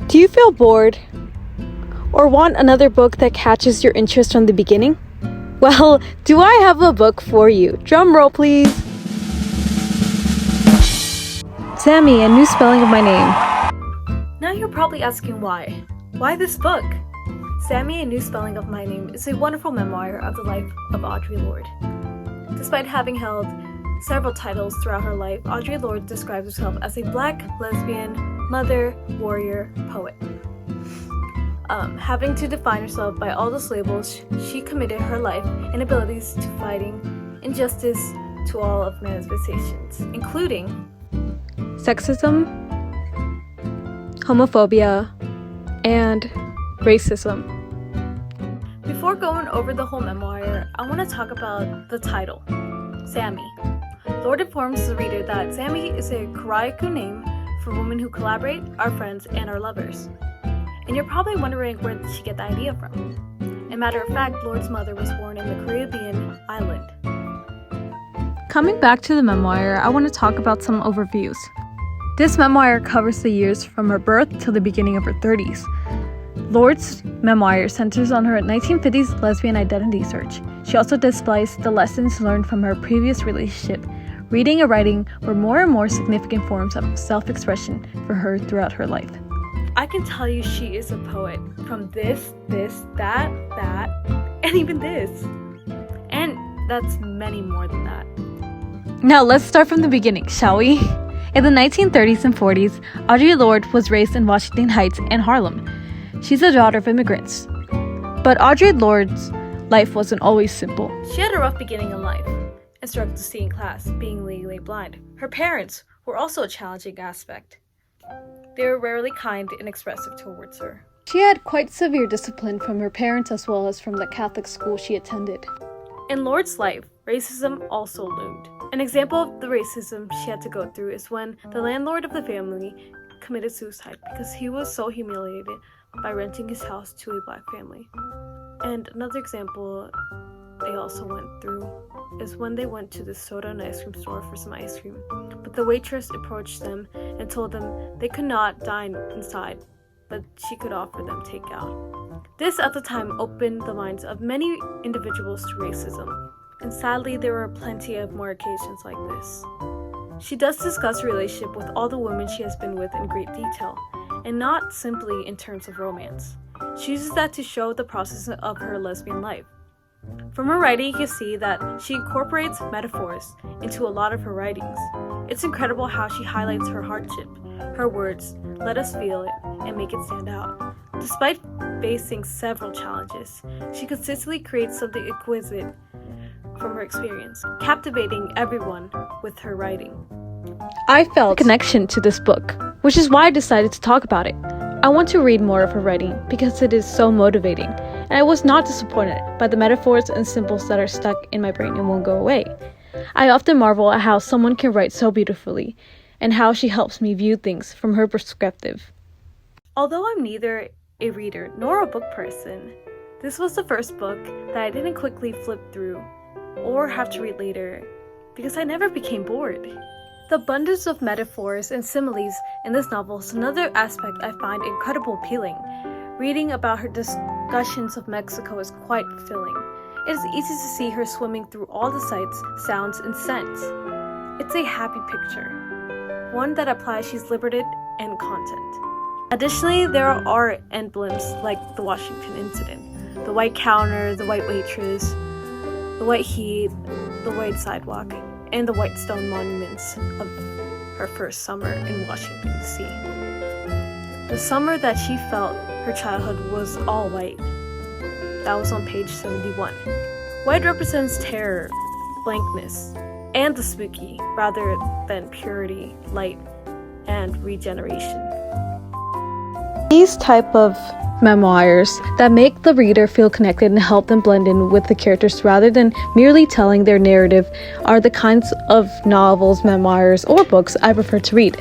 Do you feel bored? Or want another book that catches your interest from the beginning? Well, do I have a book for you? Drum roll, please. Zami, a new spelling of my name. Now you're probably asking why. Why this book? Zami, a new spelling of my name is a wonderful memoir of the life of Audre Lorde. Despite having held several titles throughout her life, Audre Lorde describes herself as a black, lesbian, mother, warrior, poet. Having to define herself by all those labels, she committed her life and abilities to fighting injustice to all of manifestations, including sexism, homophobia, and racism. Before going over the whole memoir, I want to talk about the title, Zami. Lorde informs the reader that Zami is a Karaiku name for women who collaborate, are friends, and are lovers. And you're probably wondering where did she get the idea from? As a matter of fact, Lorde's mother was born in the Caribbean island. Coming back to the memoir, I want to talk about some overviews. This memoir covers the years from her birth till the beginning of her 30s. Lorde's memoir centers on her 1950s lesbian identity search. She also displays the lessons learned from her previous relationship. Reading and writing were more and more significant forms of self-expression for her throughout her life. I can tell you she is a poet from this, that, and even this. And that's many more than that. Now let's start from the beginning, shall we? In the 1930s and 40s, Audre Lorde was raised in Washington Heights and Harlem. She's the daughter of immigrants. But Audre Lorde's life wasn't always simple. She had a rough beginning in life and struggled to see in class, being legally blind. Her parents were also a challenging aspect. They were rarely kind and expressive towards her. She had quite severe discipline from her parents as well as from the Catholic school she attended. In Lorde's life, racism also loomed. An example of the racism she had to go through is when the landlord of the family committed suicide because he was so humiliated by renting his house to a black family. And another example they also went through is when they went to the soda and ice cream store for some ice cream, but the waitress approached them and told them they could not dine inside, but she could offer them takeout. This at the time opened the minds of many individuals to racism, and sadly there were plenty of more occasions like this. She does discuss her relationship with all the women she has been with in great detail, and not simply in terms of romance. She uses that to show the process of her lesbian life. From her writing, you can see that she incorporates metaphors into a lot of her writings. It's incredible how she highlights her hardship. Her words, let us feel it, and make it stand out. Despite facing several challenges, she consistently creates something exquisite from her experience, captivating everyone with her writing. I felt a connection to this book, which is why I decided to talk about it. I want to read more of her writing because it is so motivating, and I was not disappointed by the metaphors and symbols that are stuck in my brain and won't go away. I often marvel at how someone can write so beautifully, and how she helps me view things from her perspective. Although I'm neither a reader nor a book person, this was the first book that I didn't quickly flip through or have to read later because I never became bored. The abundance of metaphors and similes in this novel is another aspect I find incredibly appealing. Reading about her discussions of Mexico is quite fulfilling. It is easy to see her swimming through all the sights, sounds, and scents. It's a happy picture, one that applies she's liberated and content. Additionally, there are emblems like the Washington incident, the white counter, the white waitress, the white heat, the white sidewalk, and the white stone monuments of her first summer in Washington, D.C. The summer that she felt her childhood was all white. That was on page 71. White represents terror, blankness, and the spooky, rather than purity, light, and regeneration. These type of memoirs that make the reader feel connected and help them blend in with the characters rather than merely telling their narrative are the kinds of novels, memoirs, or books I prefer to read.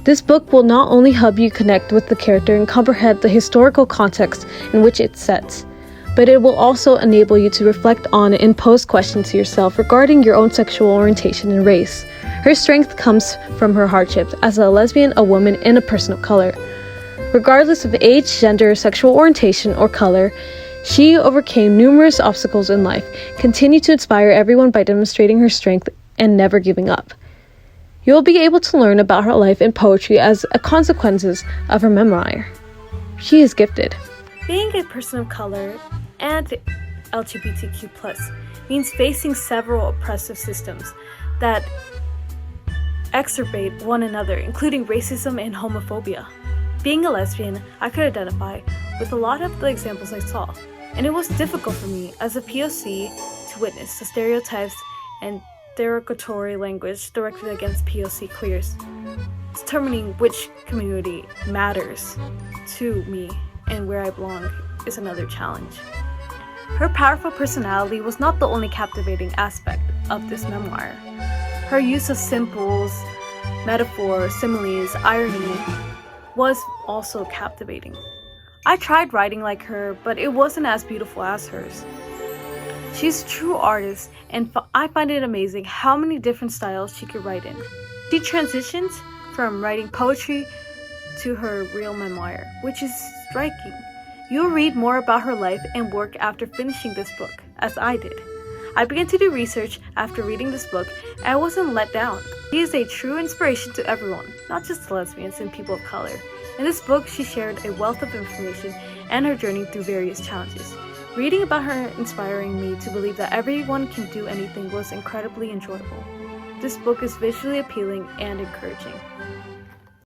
This book will not only help you connect with the character and comprehend the historical context in which it sets, but it will also enable you to reflect on and pose questions to yourself regarding your own sexual orientation and race. Her strength comes from her hardships as a lesbian, a woman, and a person of color. Regardless of age, gender, sexual orientation, or color, she overcame numerous obstacles in life, continued to inspire everyone by demonstrating her strength and never giving up. You will be able to learn about her life and poetry as a consequences of her memoir. She is gifted. Being a person of color and LGBTQ+ means facing several oppressive systems that exacerbate one another, including racism and homophobia. Being a lesbian, I could identify with a lot of the examples I saw, and it was difficult for me as a POC to witness the stereotypes and derogatory language directed against POC queers. Determining which community matters to me and where I belong is another challenge. Her powerful personality was not the only captivating aspect of this memoir. Her use of symbols, metaphors, similes, irony was also captivating. I tried writing like her, but it wasn't as beautiful as hers. She's a true artist, and I find it amazing how many different styles she could write in. She transitioned from writing poetry to her real memoir, which is striking. You'll read more about her life and work after finishing this book, as I did. I began to do research after reading this book, and I wasn't let down. She is a true inspiration to everyone, not just lesbians and people of color. In this book, she shared a wealth of information and her journey through various challenges. Reading about her inspiring me to believe that everyone can do anything was incredibly enjoyable. This book is visually appealing and encouraging.